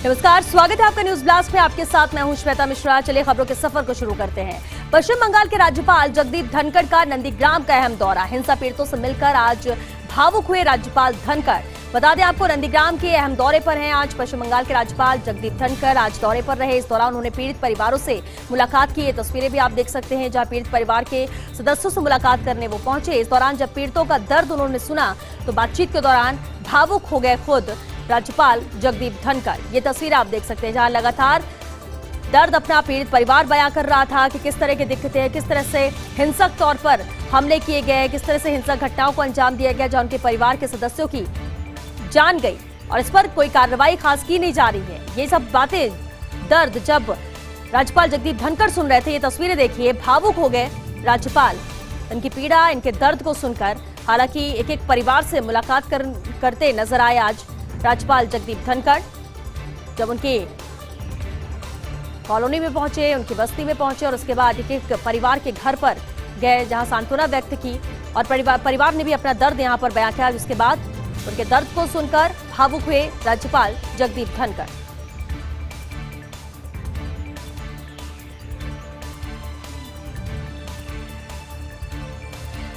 नमस्कार, स्वागत है आपका न्यूज ब्लास्ट में। आपके साथ मैं हूं श्वेता मिश्रा। चलिए खबरों के सफर को शुरू करते हैं। पश्चिम बंगाल के राज्यपाल जगदीप धनखड़ का नंदीग्राम का अहम दौरा। हिंसा पीड़ितों से मिलकर आज भावुक हुए राज्यपाल धनखड़। बता दें आपको, नंदीग्राम के अहम दौरे पर हैं आज पश्चिम बंगाल के राज्यपाल जगदीप धनखड़। आज दौरे पर रहे। इस दौरान उन्होंने पीड़ित परिवारों से मुलाकात की। ये तस्वीरें भी आप देख सकते हैं जहां पीड़ित परिवार के सदस्यों से मुलाकात करने वो पहुंचे। इस दौरान जब पीड़ितों का दर्द उन्होंने सुना तो बातचीत के दौरान भावुक हो गए खुद राज्यपाल जगदीप धनखड़। ये तस्वीर आप देख सकते हैं जहां लगातार दर्द अपना पीड़ित परिवार बयां कर रहा था कि किस तरह की दिक्कतें हैं, किस तरह से हिंसक तौर पर हमले किए गए, किस तरह से हिंसक घटनाओं को अंजाम दिया गया जहां उनके परिवार के सदस्यों की जान गई और इस पर कोई कार्रवाई खास की नहीं जा रही है। ये सब बातें, दर्द जब राज्यपाल जगदीप धनखड़ सुन रहे थे, ये तस्वीरें देखिए, भावुक हो गए राज्यपाल इनकी पीड़ा, इनके दर्द को सुनकर। हालांकि एक एक परिवार से मुलाकात करते नजर आए आज राज्यपाल जगदीप धनखड़। जब उनकी कॉलोनी में पहुंचे, उनकी बस्ती में पहुंचे और उसके बाद एक एक परिवार के घर पर गए जहां सांत्वना व्यक्त की और परिवार ने भी अपना दर्द यहां पर बयां किया। जिसके बाद उनके दर्द को सुनकर भावुक हुए राज्यपाल जगदीप धनखड़।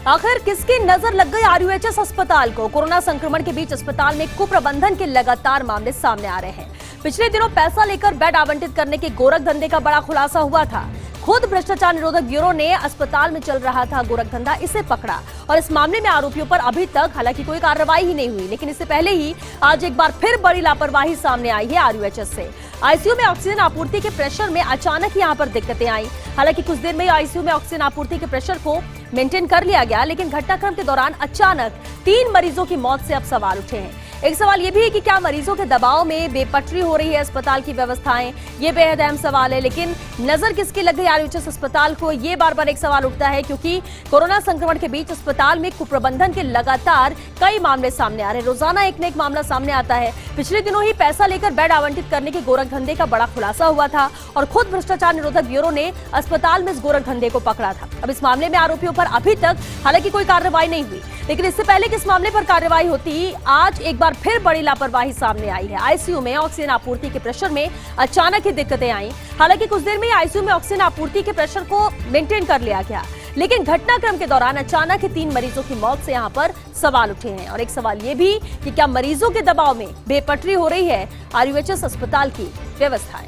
आखिर किसकी नजर लग गई आरयूएचएस अस्पताल को? कोरोना संक्रमण के बीच अस्पताल में कुप्रबंधन के लगातार मामले सामने आ रहे हैं। पिछले दिनों पैसा लेकर बेड आवंटित करने के गोरख धंधे का बड़ा खुलासा हुआ था। खुद भ्रष्टाचार निरोधक ब्यूरो ने अस्पताल में चल रहा था गोरख धंधा, इसे पकड़ा और इस मामले में आरोपियों पर अभी तक हालांकि कोई कार्रवाई ही नहीं हुई। लेकिन इससे पहले ही आज एक बार फिर बड़ी लापरवाही सामने आई है आरयूएचएस से। आईसीयू में ऑक्सीजन आपूर्ति के प्रेशर में अचानक यहां पर दिक्कतें आई। हालांकि कुछ देर में आईसीयू में ऑक्सीजन आपूर्ति के प्रेशर को मेंटेन कर लिया गया, लेकिन घटनाक्रम के दौरान अचानक 3 मरीजों की मौत से अब सवाल उठे हैं। एक सवाल ये भी है कि क्या मरीजों के दबाव में बेपटरी हो रही है अस्पताल की व्यवस्थाएं? ये बेहद अहम सवाल है। लेकिन नजर किसकी लग गई आरयूएचएस अस्पताल को, ये बार बार एक सवाल उठता है, क्योंकि कोरोना संक्रमण के बीच अस्पताल में कुप्रबंधन के लगातार कई मामले सामने आ रहे हैं। रोजाना एक न एक मामला सामने आता है। पिछले दिनों ही पैसा लेकर बेड आवंटित करने के गोरख धंधे का बड़ा खुलासा हुआ था और खुद भ्रष्टाचार निरोधक ब्यूरो ने अस्पताल में इस गोरख धंधे को पकड़ा था। अब इस मामले में आरोपियों पर अभी तक हालांकि कोई कार्रवाई नहीं हुई, लेकिन इससे पहले कि इस मामले पर कार्रवाई होती, आज एक बार फिर बड़ी लापरवाही सामने आई है। आईसीयू में ऑक्सीजन आपूर्ति के प्रेशर में अचानक ही दिक्कतें आई। हालांकि कुछ देर में आईसीयू में ऑक्सीजन आपूर्ति के प्रेशर को मेंटेन कर लिया गया, लेकिन घटनाक्रम के दौरान अचानक ही 3 मरीजों की मौत से यहां पर सवाल उठे हैं। और एक सवाल ये भी कि क्या मरीजों के दबाव में बेपटरी हो रही है आरयूएचएस अस्पताल की व्यवस्थाएं?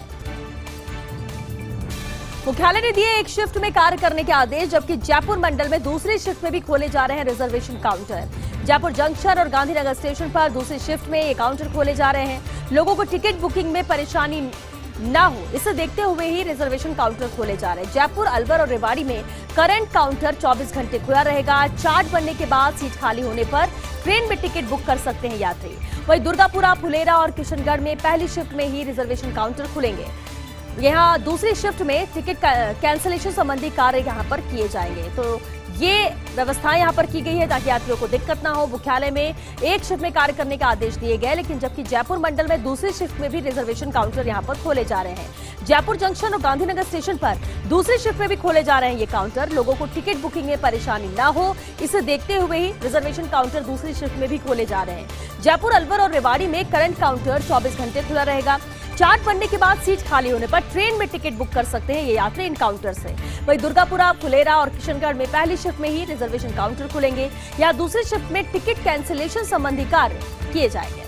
मुख्यालय ने दिए एक शिफ्ट में कार्य करने के आदेश, जबकि जयपुर मंडल में दूसरी शिफ्ट में भी खोले जा रहे हैं रिजर्वेशन काउंटर। जयपुर जंक्शन और गांधीनगर स्टेशन पर दूसरी शिफ्ट में ये काउंटर खोले जा रहे हैं। लोगों को टिकट बुकिंग में परेशानी ना हो, इसे देखते हुए ही रिजर्वेशन काउंटर खोले जा रहे हैं। जयपुर, अलवर और रेवाड़ी में करंट काउंटर 24 घंटे खुला रहेगा। चार्ट बनने के बाद सीट खाली होने पर ट्रेन में टिकट बुक कर सकते हैं यात्री। वहीं दुर्गापुरा, फुलेरा और किशनगढ़ में पहली शिफ्ट में ही रिजर्वेशन काउंटर खुलेंगे। यहाँ दूसरी शिफ्ट में टिकट कैंसिलेशन संबंधी कार्य यहाँ पर किए जाएंगे। तो ये व्यवस्थाएं यहाँ पर की गई है ताकि यात्रियों को दिक्कत ना हो। मुख्यालय में एक शिफ्ट में कार्य करने के आदेश दिए गए, लेकिन जबकि जयपुर मंडल में दूसरी शिफ्ट में भी रिजर्वेशन काउंटर यहाँ पर खोले जा रहे हैं। जयपुर जंक्शन और गांधीनगर स्टेशन पर दूसरी शिफ्ट में भी खोले जा रहे हैं ये काउंटर। लोगों को टिकट बुकिंग में परेशानी ना हो, इसे देखते हुए ही रिजर्वेशन काउंटर दूसरी शिफ्ट में भी खोले जा रहे हैं। जयपुर, अलवर और रेवाड़ी में करंट काउंटर 24 घंटे खुला रहेगा। चार्ट बनने के बाद सीट खाली होने पर ट्रेन में टिकट बुक कर सकते हैं ये यात्री इन काउंटर से। वहीं दुर्गापुरा, फुलेरा और किशनगढ़ में पहली शिफ्ट में ही रिजर्वेशन काउंटर खुलेंगे। या दूसरी शिफ्ट में टिकट कैंसिलेशन संबंधी कार्य किए जाएंगे।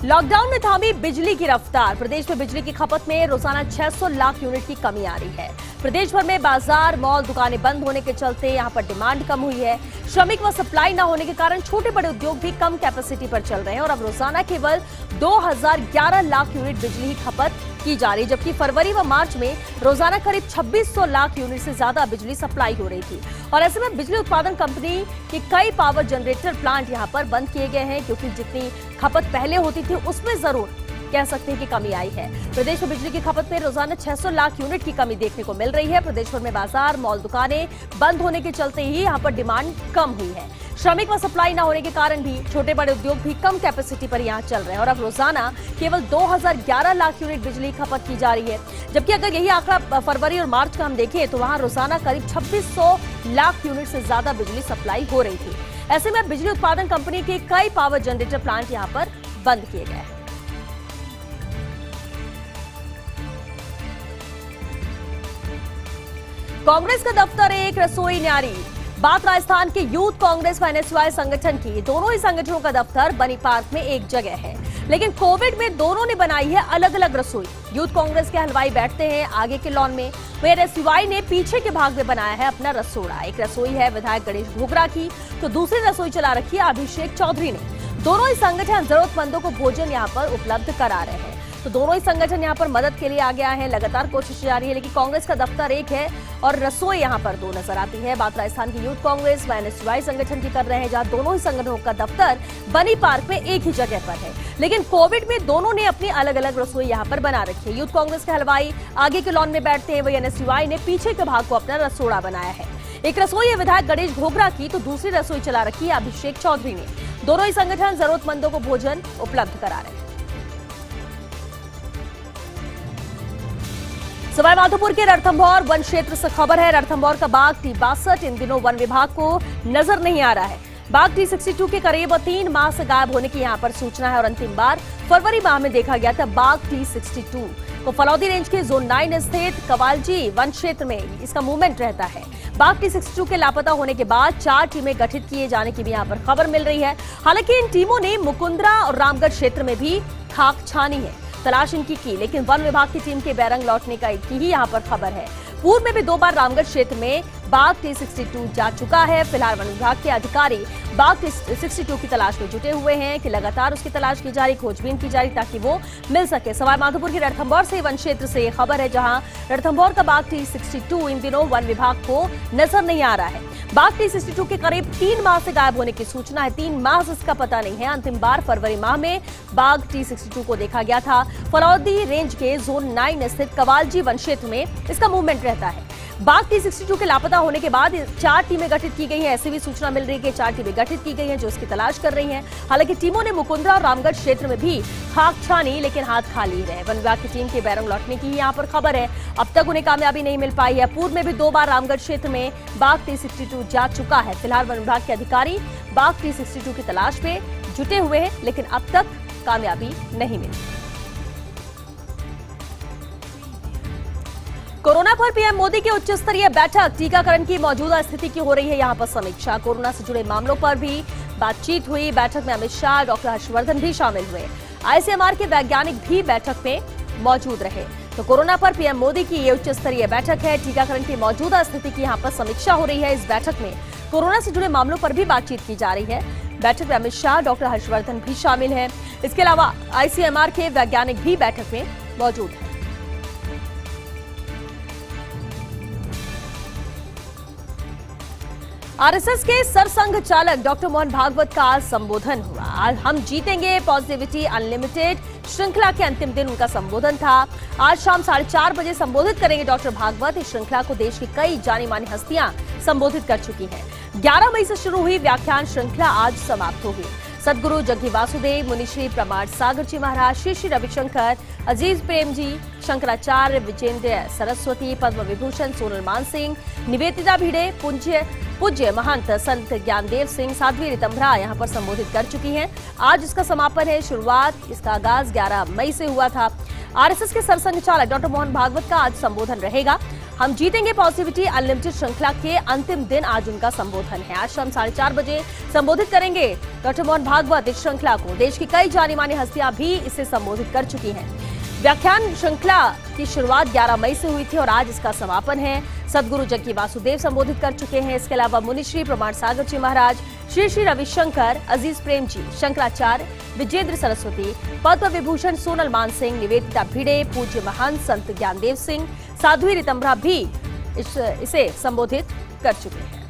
लॉकडाउन में थामी बिजली की रफ्तार। प्रदेश में बिजली की खपत में रोजाना 600 लाख यूनिट की कमी आ रही है। प्रदेश भर में बाजार, मॉल, दुकानें बंद होने के चलते यहां पर डिमांड कम हुई है। श्रमिक व सप्लाई न होने के कारण छोटे बड़े उद्योग भी कम कैपेसिटी पर चल रहे हैं और अब रोजाना केवल 2011 लाख यूनिट बिजली ही खपत की जा रही, जबकि फरवरी व मार्च में रोजाना करीब 2600 लाख यूनिट से ज्यादा बिजली सप्लाई हो रही थी। और ऐसे में बिजली उत्पादन कंपनी के कई पावर जनरेटर प्लांट यहां पर बंद किए गए हैं, क्योंकि जितनी खपत पहले होती थी उसमें जरूर कह सकते हैं कि कमी आई है। प्रदेश में बिजली की खपत में रोजाना 600 लाख यूनिट की कमी देखने को मिल रही है। प्रदेश भर में बाजार, मॉल, दुकानें बंद होने के चलते ही यहां पर डिमांड कम हुई है। श्रमिक व सप्लाई न होने के कारण भी छोटे बड़े उद्योग भी कम कैपेसिटी पर यहां चल रहे हैं और अब रोजाना केवल 2011 लाख यूनिट बिजली खपत की जा रही है, जबकि अगर यही आंकड़ा फरवरी और मार्च का हम देखें तो वहां रोजाना करीब 2600 लाख यूनिट से ज्यादा बिजली सप्लाई हो रही थी। ऐसे में बिजली उत्पादन कंपनी के कई पावर जनरेटर प्लांट यहां पर बंद किए गए हैं। कांग्रेस का दफ्तर एक रसोई न्यारी। बात राजस्थान के यूथ कांग्रेस व NSY संगठन की। दोनों ही संगठनों का दफ्तर बनी पार्क में एक जगह है, लेकिन कोविड में दोनों ने बनाई है अलग अलग रसोई। यूथ कांग्रेस के हलवाई बैठते हैं आगे के लॉन में, वहीं NSY ने पीछे के भाग में बनाया है अपना रसोड़ा। एक रसोई है विधायक गणेश घोगरा की, तो दूसरी रसोई चला रखी है अभिषेक चौधरी ने। दोनों ही संगठन जरूरतमंदों को भोजन यहाँ पर उपलब्ध करा रहे हैं, तो दोनों ही संगठन यहाँ पर मदद के लिए आगे आए हैं। लगातार कोशिश जारी है, लेकिन कांग्रेस का दफ्तर एक है और रसोई यहाँ पर दो नजर आती है। बात राजस्थान की यूथ कांग्रेस व NSY संगठन की कर रहे हैं, जहां दोनों ही संगठनों का दफ्तर बनी पार्क में एक ही जगह पर है, लेकिन कोविड में दोनों ने अपनी अलग अलग रसोई यहाँ पर बना रखी है। यूथ कांग्रेस के हलवाई आगे के लॉन में बैठते हैं, वही NSY ने पीछे के भाग को अपना रसोड़ा बनाया है। एक रसोई है विधायक गणेश घोगरा की, तो दूसरी रसोई चला रखी है अभिषेक चौधरी ने। दोनों ही संगठन जरूरतमंदों को भोजन उपलब्ध करा रहे हैं। सवाईमाधोपुर के रणथंभौर वन क्षेत्र से खबर है। रणथंभौर का बाघ T62 इन दिनों वन विभाग को नजर नहीं आ रहा है। बाघ T62 के करीब 3 माह से गायब होने की यहां पर सूचना है और अंतिम बार फरवरी माह में देखा गया था। बाघ T62 को फलौदी रेंज के जोन 9 स्थित कवालजी वन क्षेत्र में इसका मूवमेंट रहता है। बाघ T62 के लापता होने के बाद 4 टीमें गठित किए जाने की भी यहां पर खबर मिल रही है। हालांकि इन टीमों ने मुकुंदरा और रामगढ़ क्षेत्र में भी खाक छानी है, तलाश इनकी की, लेकिन वन विभाग की टीम के बैरंग लौटने की ही यहां पर खबर है। पूर्व में भी 2 बार रामगढ़ क्षेत्र में बाघ T62 जा चुका है। फिलहाल वन विभाग के अधिकारी बाघ T62 की तलाश में जुटे हुए हैं कि लगातार उसकी तलाश की जा रही, खोजबीन की जा रही ताकि वो मिल सके। सवाईमाधोपुर के रणथंभौर से वन क्षेत्र से खबर है, जहां रणथंभौर का बाघ T62 इन दिनों वन विभाग को नजर नहीं आ रहा है। बाघ T62 के करीब 3 माह से गायब होने की सूचना है। 3 माह से इसका पता नहीं है। अंतिम बार फरवरी माह में बाघ T62 को देखा गया था। फलौदी रेंज के जोन 9 स्थित कवालजी वन क्षेत्र में इसका मूवमेंट रहता है। बाघ T62 के लापता होने के बाद 4 टीमें गठित की गई हैं। ऐसी भी सूचना मिल रही है कि 4 टीमें गठित की गई हैं जो इसकी तलाश कर रही हैं। हालांकि टीमों ने मुकुंदरा और रामगढ़ क्षेत्र में भी खाक छानी, लेकिन हाथ खाली रहे। वन विभाग की टीम के बैरंग लौटने की यहाँ पर खबर है। अब तक उन्हें कामयाबी नहीं मिल पाई है। पूर्व में भी 2 बार रामगढ़ क्षेत्र में बाघ T62 जा चुका है। फिलहाल वन विभाग के अधिकारी बाघ T62 की तलाश में जुटे हुए हैं, लेकिन अब तक कामयाबी नहीं मिली। कोरोना पर पीएम मोदी की उच्च स्तरीय बैठक। टीकाकरण की मौजूदा स्थिति की हो रही है यहां पर समीक्षा। कोरोना से जुड़े मामलों पर भी बातचीत हुई। बैठक में अमित शाह, डॉक्टर हर्षवर्धन भी शामिल हुए। ICMR के वैज्ञानिक भी बैठक में मौजूद रहे। तो कोरोना पर पीएम मोदी की ये उच्च स्तरीय बैठक है। टीकाकरण की मौजूदा स्थिति की यहां पर समीक्षा हो रही है। इस बैठक में कोरोना से जुड़े मामलों पर भी बातचीत की जा रही है। बैठक में अमित शाह, डॉक्टर हर्षवर्धन भी शामिल है। इसके अलावा ICMR के वैज्ञानिक भी बैठक में मौजूद है। RSS के सरसंघ चालक डॉक्टर मोहन भागवत का आज संबोधन हुआ। आज हम जीतेंगे पॉजिटिविटी अनलिमिटेड श्रृंखला के अंतिम दिन उनका संबोधन था। आज शाम 4:30 बजे संबोधित करेंगे डॉक्टर भागवत। इस श्रृंखला को देश की कई जानी मानी हस्तियां संबोधित कर चुकी हैं। 11 मई से शुरू हुई व्याख्यान श्रृंखला आज समाप्त होगी। सदगुरु जग्गी वासुदेव, मुनिश्री प्रमाण सागर जी महाराज, श्री श्री रविशंकर, अजीज प्रेम जी, शंकराचार्य विजेंद्र सरस्वती, पद्म विभूषण सोनल मानसिंह, निवेदिता भिड़े, पूज्य महंत संत ज्ञानदेव सिंह, साध्वी रितंभरा यहाँ पर संबोधित कर चुकी हैं। आज इसका समापन है। शुरुआत, इसका आगाज 11 मई से हुआ था। RSS के सरसंघ चालक डॉक्टर मोहन भागवत का आज संबोधन रहेगा। हम जीतेंगे पॉजिटिविटी अनलिमिटेड श्रृंखला के अंतिम दिन आज उनका संबोधन है। आज शाम 4:30 बजे संबोधित करेंगे डॉक्टर मोहन भागवत इस श्रृंखला को। देश की कई जानी मानी हस्तियां भी इसे संबोधित कर चुकी हैं। व्याख्यान श्रृंखला की शुरुआत 11 मई से हुई थी और आज इसका समापन है। सदगुरु जग्गी वासुदेव संबोधित कर चुके हैं। इसके अलावा मुनिश्री प्रमाण सागर जी महाराज, श्री श्री रविशंकर, अजीज प्रेम जी, शंकराचार्य विजेंद्र सरस्वती, पद्म विभूषण सोनल मानसिंह, निवेदिता भिड़े, पूज्य महंत संत ज्ञानदेव सिंह, साध्वी रितंभरा भी इसे संबोधित कर चुके हैं।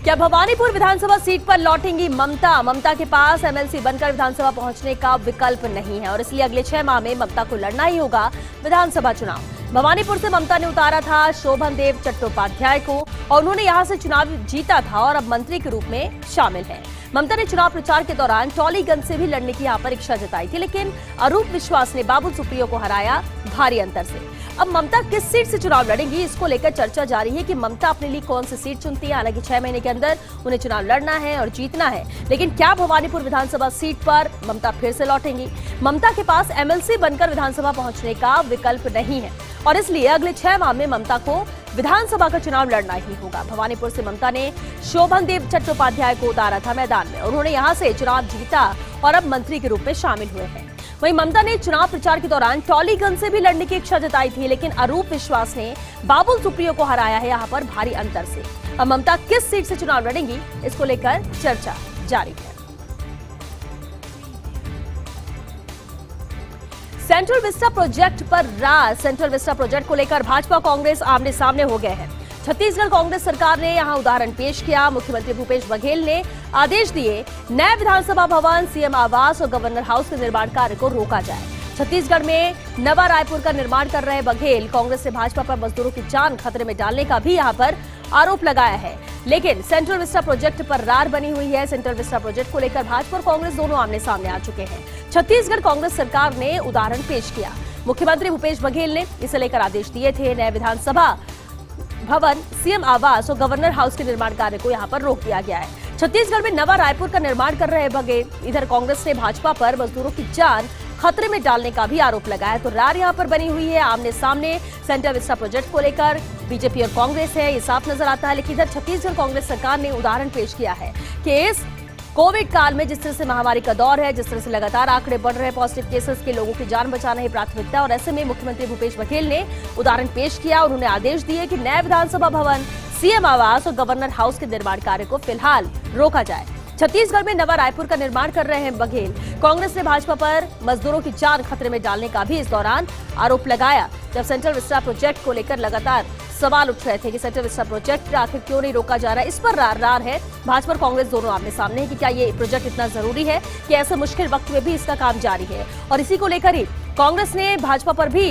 क्या भवानीपुर विधानसभा सीट पर लौटेंगी ममता? ममता के पास MLC बनकर विधानसभा पहुंचने का विकल्प नहीं है और इसलिए अगले 6 माह में ममता को लड़ना ही होगा विधानसभा चुनाव। भवानीपुर से ममता ने उतारा था शोभन देव चट्टोपाध्याय को और उन्होंने यहां से चुनाव जीता था और अब मंत्री के रूप में शामिल है। ममता ने चुनाव प्रचार के दौरान टॉलीगंज से भी लड़ने की यहां पर इच्छा जताई थी, लेकिन अरूप विश्वास ने बाबुल सुप्रियो को हराया भारी अंतर से। अब ममता किस सीट से चुनाव लड़ेंगी, इसको लेकर चर्चा जारी है कि ममता अपने लिए कौन सी सीट चुनती है। हालांकि 6 महीने के अंदर उन्हें चुनाव लड़ना है और जीतना है, लेकिन क्या भवानीपुर विधानसभा सीट पर ममता फिर से लौटेंगी? ममता के पास एमएलसी बनकर विधानसभा पहुंचने का विकल्प नहीं है और इसलिए अगले 6 माह में ममता को विधानसभा का चुनाव लड़ना ही होगा। भवानीपुर से ममता ने शोभन देव चट्टोपाध्याय को उतारा था मैदान में और उन्होंने यहां से चुनाव जीता और अब मंत्री के रूप में शामिल हुए हैं। वहीं ममता ने चुनाव प्रचार के दौरान टॉलीगंज से भी लड़ने की इच्छा जताई थी, लेकिन अरूप विश्वास ने बाबुल सुप्रियो को हराया है यहां पर भारी अंतर से। अब ममता किस सीट से चुनाव लड़ेंगी, इसको लेकर चर्चा जारी है। सेंट्रल विस्टा प्रोजेक्ट पर राज। सेंट्रल विस्टा प्रोजेक्ट को लेकर भाजपा कांग्रेस आमने सामने हो गए हैं। छत्तीसगढ़ कांग्रेस सरकार ने यहां उदाहरण पेश किया। मुख्यमंत्री भूपेश बघेल ने आदेश दिए नए विधानसभा भवन, सीएम आवास और गवर्नर हाउस के निर्माण कार्य को रोका जाए। छत्तीसगढ़ में नवा रायपुर का निर्माण कर रहे बघेल कांग्रेस ने भाजपा पर मजदूरों की जान खतरे में डालने का भी यहां पर आरोप लगाया है, लेकिन सेंट्रल विस्टा प्रोजेक्ट पर रार बनी हुई है। सेंट्रल विस्टा प्रोजेक्ट को लेकर भाजपा और कांग्रेस दोनों आमने सामने आ चुके हैं। छत्तीसगढ़ कांग्रेस सरकार ने उदाहरण पेश किया। मुख्यमंत्री भूपेश बघेल ने इसे लेकर आदेश दिए थे नए विधानसभा भवन, सीएम आवास और गवर्नर हाउस के निर्माण कार्य को यहां पर रोक दिया गया है। छत्तीसगढ़ में नवा रायपुर का निर्माण कर रहे बघेल, इधर कांग्रेस ने भाजपा पर मजदूरों की जान खतरे में डालने का भी आरोप लगाया। तो रार यहां पर बनी हुई है आमने सामने। सेंट्रल विस्टा प्रोजेक्ट को लेकर बीजेपी और कांग्रेस है, ये साफ नजर आता है। लेकिन इधर छत्तीसगढ़ कांग्रेस सरकार ने उदाहरण पेश किया है कि इस कोविड काल में जिस तरह से महामारी का दौर है, जिस तरह से लगातार आंकड़े बढ़ रहे हैं पॉजिटिव केसेस के, लोगों की जान बचाना है प्राथमिकता, और ऐसे में मुख्यमंत्री भूपेश बघेल ने उदाहरण पेश किया और उन्होंने आदेश दिए कि नए विधानसभा भवन, सीएम आवास और गवर्नर हाउस के निर्माण कार्य को फिलहाल रोका जाए। छत्तीसगढ़ में नवा रायपुर का निर्माण कर रहे हैं बघेल। कांग्रेस ने भाजपा पर मजदूरों की जान खतरे में डालने का भी इस दौरान आरोप लगाया, जब सेंट्रल विस्टा प्रोजेक्ट को लेकर लगातार सवाल उठ रहे थे कि सेंट्रल विस्टा प्रोजेक्ट आखिर क्यों नहीं रोका जा रहा है। इस पर रार है। भाजपा और कांग्रेस दोनों आमने सामने है कि क्या ये प्रोजेक्ट इतना जरूरी है कि ऐसे मुश्किल वक्त में भी इसका काम जारी है। और इसी को लेकर ही कांग्रेस ने भाजपा पर भी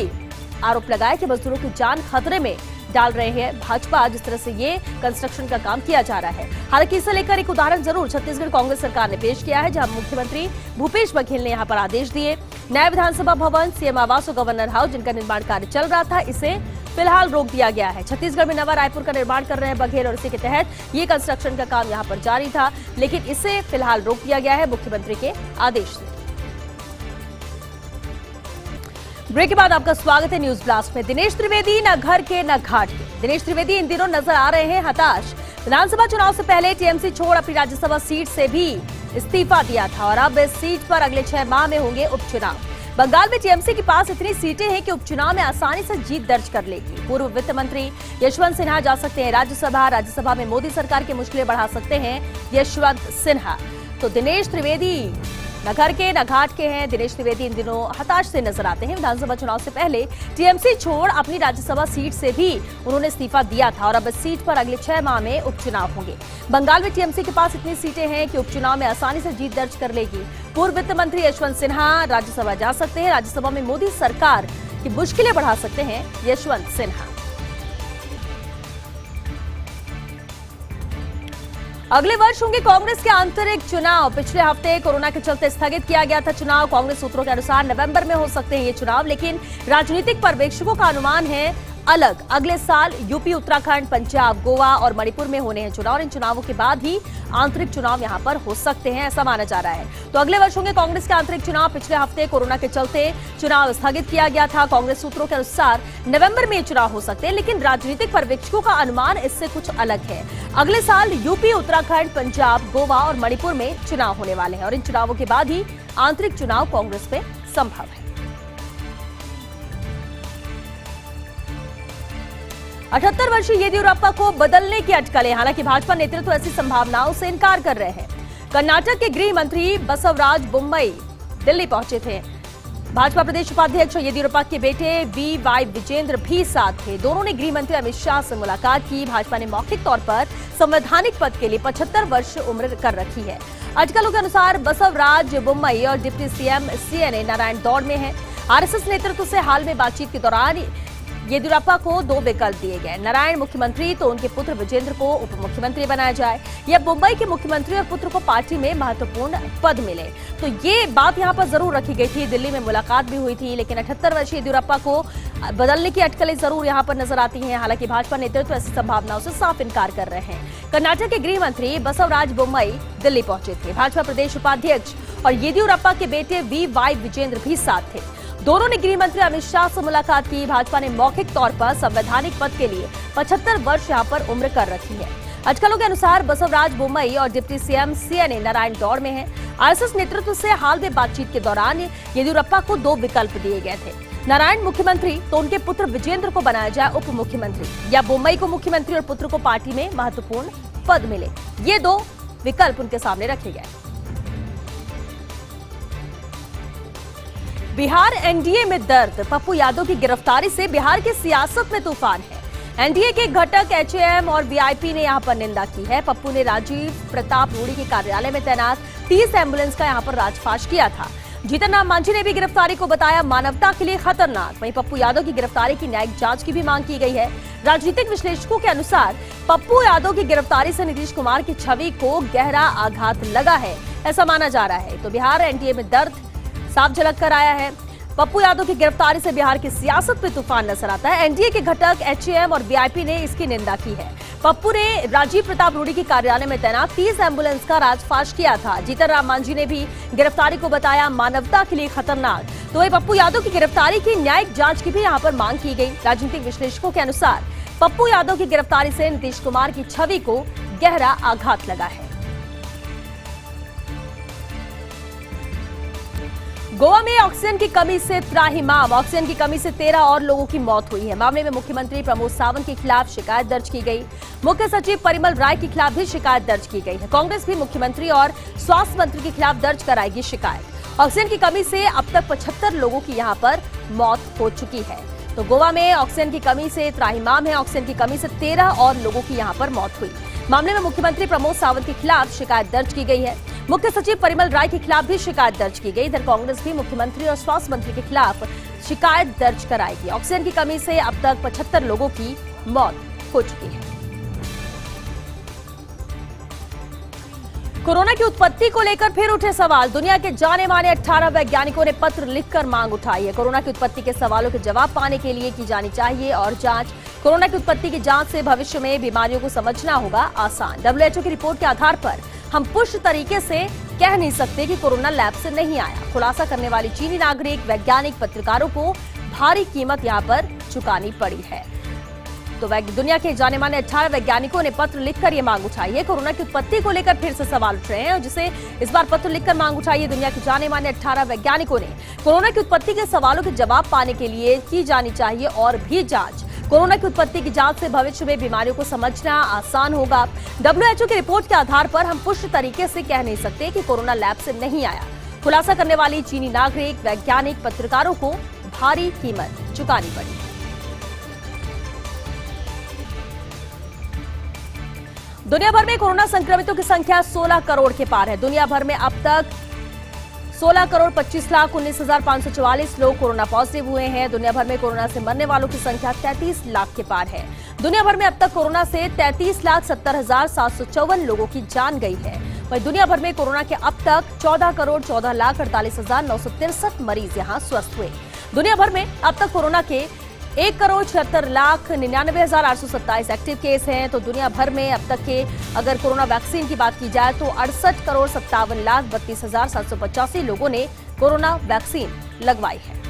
आरोप लगाया कि मजदूरों की जान खतरे में डाल रहे हैं भाजपा, जिस तरह से ये कंस्ट्रक्शन का काम किया जा रहा है। हालांकि इसे लेकर एक उदाहरण जरूर छत्तीसगढ़ कांग्रेस सरकार ने पेश किया है, जहां मुख्यमंत्री भूपेश बघेल ने यहां पर आदेश दिए नए विधानसभा भवन, सीएम आवास और गवर्नर हाउस जिनका निर्माण कार्य चल रहा था, इसे फिलहाल रोक दिया गया है। छत्तीसगढ़ में नवा रायपुर का निर्माण कर रहे हैं बघेल और इसी के तहत ये कंस्ट्रक्शन का काम यहां पर जारी था, लेकिन इसे फिलहाल रोक दिया गया है मुख्यमंत्री के आदेश से। ब्रेक के बाद आपका स्वागत है न्यूज ब्लास्ट में। दिनेश त्रिवेदी न घर के न घाट के। दिनेश त्रिवेदी इन दिनों नजर आ रहे हैं हताश। विधानसभा चुनाव से पहले टीएमसी छोड़ अपनी राज्यसभा सीट से भी इस्तीफा दिया था और अब इस सीट पर अगले 6 माह में होंगे उपचुनाव। बंगाल में टीएमसी के पास इतनी सीटें हैं कि उपचुनाव में आसानी से जीत दर्ज कर लेगी। पूर्व वित्त मंत्री यशवंत सिन्हा जा सकते हैं राज्यसभा। राज्यसभा में मोदी सरकार की मुश्किलें बढ़ा सकते हैं यशवंत सिन्हा। तो दिनेश त्रिवेदी न घर के न घाट के हैं। दिनेश त्रिवेदी इन दिनों हताश से नजर आते हैं। विधानसभा चुनाव से पहले टीएमसी छोड़ अपनी राज्यसभा सीट से भी उन्होंने इस्तीफा दिया था और अब इस सीट पर अगले 6 माह में उपचुनाव होंगे। बंगाल में टीएमसी के पास इतनी सीटें हैं कि उपचुनाव में आसानी से जीत दर्ज कर लेगी। पूर्व वित्त मंत्री यशवंत सिन्हा राज्यसभा जा सकते हैं। राज्यसभा में मोदी सरकार की मुश्किलें बढ़ा सकते हैं यशवंत सिन्हा। अगले वर्ष होंगे कांग्रेस के आंतरिक चुनाव। पिछले हफ्ते कोरोना के चलते स्थगित किया गया था चुनाव। कांग्रेस सूत्रों के अनुसार नवंबर में हो सकते हैं ये चुनाव, लेकिन राजनीतिक पर्यवेक्षकों का अनुमान है अलग। अगले साल यूपी, उत्तराखंड, पंजाब, गोवा और मणिपुर में होने हैं चुनाव। इन चुनावों के बाद ही आंतरिक चुनाव यहां पर हो सकते हैं, ऐसा माना जा रहा है। तो अगले वर्ष होंगे कांग्रेस के आंतरिक चुनाव। पिछले हफ्ते कोरोना के चलते चुनाव स्थगित किया गया था। कांग्रेस सूत्रों के अनुसार नवंबर में ये चुनाव हो सकते हैं, लेकिन राजनीतिक पर्यवेक्षकों का अनुमान इससे कुछ अलग है। अगले साल यूपी, उत्तराखंड, पंजाब, गोवा और मणिपुर में चुनाव होने वाले हैं और इन चुनावों के बाद ही आंतरिक चुनाव कांग्रेस में संभव है। 78 वर्षीय येदियुरप्पा को बदलने की अटकलें। हालांकि भाजपा नेतृत्व ऐसी संभावनाओं से इनकार कर रहे हैं। कर्नाटक के गृह मंत्री बसवराज बोम्मई दिल्ली पहुंचे थे। भाजपा प्रदेश उपाध्यक्ष येदियुरप्पा के बेटे वी.वाई. विजेंद्र भी साथ थे। दोनों ने गृह मंत्री अमित शाह से मुलाकात की। भाजपा ने मौखिक तौर पर संवैधानिक पद के लिए 75 वर्ष उम्र कर रखी है। अटकलों के अनुसार बसवराज बोम्मई और डिप्टी सीएम सीएन नारायण दौड़ में हैं। आरएसएस नेतृत्व से हाल में बातचीत के दौरान येदियुरप्पा को 2 विकल्प दिए गए। नारायण मुख्यमंत्री तो उनके पुत्र विजेंद्र को उप मुख्यमंत्री बनाया जाए या मुंबई के मुख्यमंत्री और पुत्र को पार्टी में महत्वपूर्ण पद मिले। तो ये बात यहाँ पर जरूर रखी गई थी। दिल्ली में मुलाकात भी हुई थी, लेकिन 78 वर्षीय येदियुरप्पा को बदलने की अटकलें जरूर यहाँ पर नजर आती हैं। हालांकि भाजपा नेतृत्व ऐसी संभावनाओं से साफ इनकार कर रहे हैं। कर्नाटक के गृह मंत्री बसवराज बोम्मई दिल्ली पहुंचे थे। भाजपा प्रदेश उपाध्यक्ष और येदियुरप्पा के बेटे वी.वाई. विजेंद्र भी साथ थे। दोनों ने गृह मंत्री अमित शाह से मुलाकात की। भाजपा ने मौखिक तौर पर संवैधानिक पद के लिए 75 वर्ष यहाँ पर उम्र कर रखी है। अटकलों के अनुसार बसवराज बोम्मई और डिप्टी सीएम सीएनए नारायण दौड़ में हैं। आरएसएस नेतृत्व से हाल में बातचीत के दौरान येदियुरप्पा को 2 विकल्प दिए गए थे। नारायण मुख्यमंत्री तो उनके पुत्र विजेंद्र को बनाया जाए उप मुख्यमंत्री या बोम्मई को मुख्यमंत्री और पुत्र को पार्टी में महत्वपूर्ण पद मिले। ये 2 विकल्प उनके सामने रखे गए। बिहार एनडीए में दर्द। पप्पू यादव की गिरफ्तारी से बिहार की सियासत में तूफान है। एनडीए के घटक एचएएम और वीआईपी ने यहां पर निंदा की है। पप्पू ने राजीव प्रताप रूडी के कार्यालय में तैनात 30 एम्बुलेंस का यहां पर राजफाश किया था। जीतन राम मांझी ने भी गिरफ्तारी को बताया मानवता के लिए खतरनाक। वहीं पप्पू यादव की गिरफ्तारी की न्यायिक जांच की भी मांग की गई है। राजनीतिक विश्लेषकों के अनुसार पप्पू यादव की गिरफ्तारी से नीतीश कुमार की छवि को गहरा आघात लगा है, ऐसा माना जा रहा है। तो बिहार एनडीए में दर्द साफ झलक कर आया है। पप्पू यादव की गिरफ्तारी से बिहार की सियासत में तूफान नजर आता है। एनडीए के घटक एचएएम और वीआईपी ने इसकी निंदा की है। पप्पू ने राजीव प्रताप रूडी के कार्यालय में तैनात 30 एम्बुलेंस का राजफाश किया था। जीतन राम मांझी ने भी गिरफ्तारी को बताया मानवता के लिए खतरनाक। तो वही पप्पू यादव की गिरफ्तारी की न्यायिक जांच की भी यहाँ पर मांग की गई। राजनीतिक विश्लेषकों के अनुसार पप्पू यादव की गिरफ्तारी से नीतीश कुमार की छवि को गहरा आघात लगा है। गोवा में ऑक्सीजन की कमी से त्राहिमाम। ऑक्सीजन की कमी से 13 और लोगों की मौत हुई है। मामले में मुख्यमंत्री प्रमोद सावंत के खिलाफ शिकायत दर्ज की गई। मुख्य सचिव परिमल राय के खिलाफ भी शिकायत दर्ज की गई है। कांग्रेस भी मुख्यमंत्री और स्वास्थ्य मंत्री के खिलाफ दर्ज कराएगी शिकायत। ऑक्सीजन की कमी से अब तक 75 लोगों की यहां पर मौत हो चुकी है। तो गोवा में ऑक्सीजन की कमी से त्राहिमाम है। ऑक्सीजन की कमी से 13 और लोगों की यहां पर मौत हुई। मामले में मुख्यमंत्री प्रमोद सावंत के खिलाफ शिकायत दर्ज की गई है। मुख्य सचिव परिमल राय के खिलाफ भी शिकायत दर्ज की गई। इधर कांग्रेस भी मुख्यमंत्री और स्वास्थ्य मंत्री के खिलाफ शिकायत दर्ज कराएगी। ऑक्सीजन की कमी से अब तक 75 लोगों की मौत हो चुकी है। कोरोना की उत्पत्ति को लेकर फिर उठे सवाल। दुनिया के जाने माने 18 वैज्ञानिकों ने पत्र लिखकर मांग उठाई है। कोरोना की उत्पत्ति के सवालों के जवाब पाने के लिए की जानी चाहिए और जांच। कोरोना की उत्पत्ति की जांच से भविष्य में बीमारियों को समझना होगा आसान। डब्ल्यूएचओ की रिपोर्ट के आधार पर हम पुष्ट तरीके से कह नहीं सकते कि कोरोना लैब से नहीं आया। खुलासा करने वाली चीनी नागरिक, वैज्ञानिक, पत्रकारों को भारी कीमत यहां पर चुकानी पड़ी है। तो दुनिया के जाने माने 18 वैज्ञानिकों ने पत्र लिखकर ये मांग उठाई है। कोरोना की उत्पत्ति को लेकर फिर से सवाल उठ रहे हैं और जिसे इस बार पत्र लिखकर मांग उठाई है। दुनिया के जाने माने 18 वैज्ञानिकों ने कोरोना की उत्पत्ति के सवालों के जवाब पाने के लिए की जानी चाहिए और भी जांच। कोरोना की उत्पत्ति की जांच से भविष्य में बीमारियों को समझना आसान होगा। डब्ल्यूएचओ की रिपोर्ट के आधार पर हम पुष्ट तरीके से कह नहीं सकते कि कोरोना लैब से नहीं आया। खुलासा करने वाली चीनी नागरिक, वैज्ञानिक, पत्रकारों को भारी कीमत चुकानी पड़ी। दुनिया भर में कोरोना संक्रमितों की संख्या 16 करोड़ के पार है। दुनिया भर में अब तक 16,25,19,544 लोग कोरोना पॉजिटिव हुए हैं। दुनिया भर में कोरोना से मरने वालों की संख्या 33 लाख के पार है। दुनिया भर में अब तक कोरोना से 33,70,754 लोगों की जान गई है। वहीं दुनिया भर में कोरोना के अब तक 14,14,48,963 मरीज यहां स्वस्थ हुए। दुनिया भर में अब तक कोरोना के 1,76,99,827 एक्टिव केस हैं। तो दुनिया भर में अब तक के अगर कोरोना वैक्सीन की बात की जाए तो 68,57,32,785 लोगों ने कोरोना वैक्सीन लगवाई है।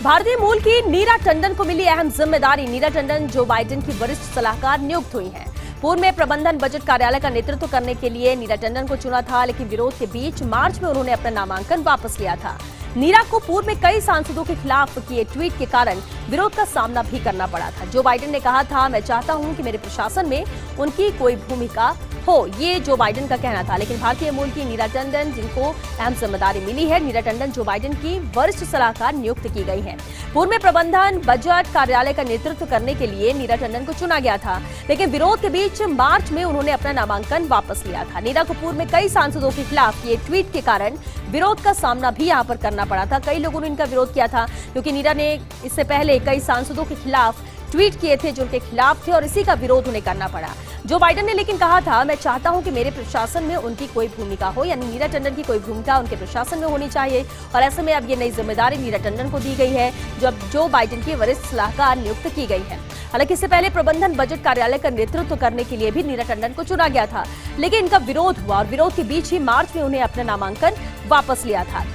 भारतीय मूल की नीरा टंडन को मिली अहम जिम्मेदारी। नीरा टंडन जो बाइडेन की वरिष्ठ सलाहकार नियुक्त हुई हैं। पूर्व में प्रबंधन बजट कार्यालय का नेतृत्व करने के लिए नीरा टंडन को चुना था, लेकिन विरोध के बीच मार्च में उन्होंने अपना नामांकन वापस लिया था। नीरा को पूर्व में कई सांसदों के खिलाफ किए ट्वीट के कारण विरोध का सामना भी करना पड़ा था। जो बाइडेन ने कहा था, मैं चाहता हूं कि मेरे प्रशासन में उनकी कोई भूमिका हो, ये जो बाइडेन का कहना था। लेकिन भारतीय मूल की नीरा टंडन, जिनको अहम जिम्मेदारी मिली है, नीरा टंडन जो बाइडेन की वरिष्ठ सलाहकार नियुक्त की गई हैं। पूर्व में प्रबंधन बजट कार्यालय का नेतृत्व करने के लिए नीरा टंडन को चुना गया था, लेकिन विरोध के बीच मार्च में उन्होंने अपना नामांकन वापस लिया था। नीरा को पूर्व में कई सांसदों के खिलाफ ये ट्वीट के कारण विरोध का सामना भी यहाँ पर करना पड़ा था। कई लोगों ने इनका विरोध किया था, क्योंकि नीरा ने इससे पहले कई सांसदों के खिलाफ ट्वीट किए थे जो उनके खिलाफ थे, और इसी का विरोध उन्हें करना पड़ा। जो बाइडेन ने लेकिन कहा था, मैं चाहता हूं कि मेरे प्रशासन में उनकी कोई भूमिका हो, यानी नीरा टंडन की कोई भूमिका उनके प्रशासन में होनी चाहिए। और ऐसे में अब ये नई जिम्मेदारी नीरा टंडन को दी गई है, जो अब जो बाइडेन की वरिष्ठ सलाहकार नियुक्त की गई है। हालांकि इससे पहले प्रबंधन बजट कार्यालय का नेतृत्व करने के लिए भी नीरा टंडन को चुना गया था, लेकिन इनका विरोध हुआ और विरोध के बीच ही मार्च में उन्हें अपना नामांकन वापस लिया था।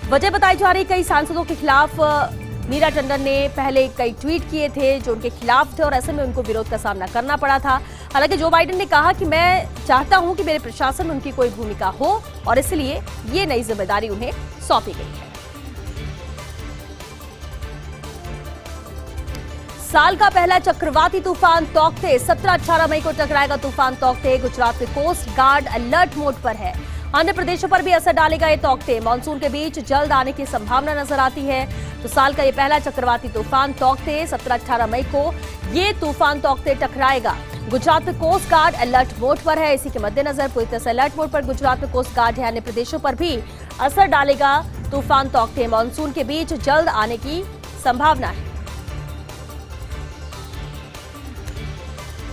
वजह बताई जा रही, कई सांसदों के खिलाफ नीरा टंडन ने पहले कई ट्वीट किए थे जो उनके खिलाफ थे, और ऐसे में उनको विरोध का सामना करना पड़ा था। हालांकि जो बाइडेन ने कहा कि मैं चाहता हूं कि मेरे प्रशासन में उनकी कोई भूमिका हो, और इसलिए ये नई जिम्मेदारी उन्हें सौंपी गई है। साल का पहला चक्रवाती तूफान तौकते 17-18 मई को टकराएगा। तूफान तौकते गुजरात में कोस्ट गार्ड अलर्ट मोड पर है। अन्य प्रदेशों पर भी असर डालेगा ये तौकते। मानसून के बीच जल्द आने की संभावना नजर आती है। तो साल का ये पहला चक्रवाती तूफान तौकते 17-18 मई को ये तूफान तौकते टकराएगा। गुजरात में कोस्ट गार्ड अलर्ट मोड पर है। इसी के मद्देनजर पूरी तरह से अलर्ट मोड पर गुजरात में कोस्ट गार्ड है। अन्य प्रदेशों पर भी असर डालेगा तूफान तौकते। मानसून के बीच जल्द आने की संभावना है।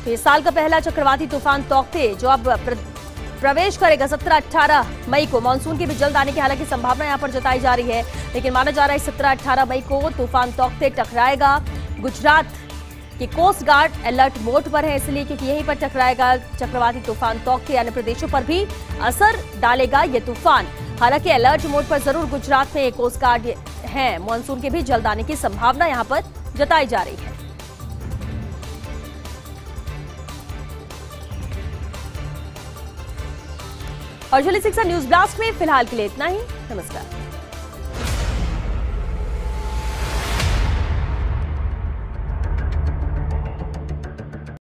तो इस साल का पहला चक्रवाती तूफान तौकते जो अब प्रवेश करेगा 17-18 मई को, मानसून के भी जल्द आने की हालांकि संभावना यहां पर जताई जा रही है, लेकिन माना जा रहा है 17-18 मई को तूफान तौकते टकराएगा। गुजरात की कोस्ट गार्ड अलर्ट मोड पर है, इसलिए क्योंकि यहीं पर टकराएगा चक्रवाती तूफान तौकते। अन्य प्रदेशों पर भी असर डालेगा ये तूफान। हालांकि अलर्ट मोड पर जरूर गुजरात में कोस्ट गार्ड है। मानसून के भी जल्द आने की संभावना यहां पर जताई जा रही है। और J6 न्यूज ब्लास्ट में फिलहाल के लिए इतना ही। नमस्कार।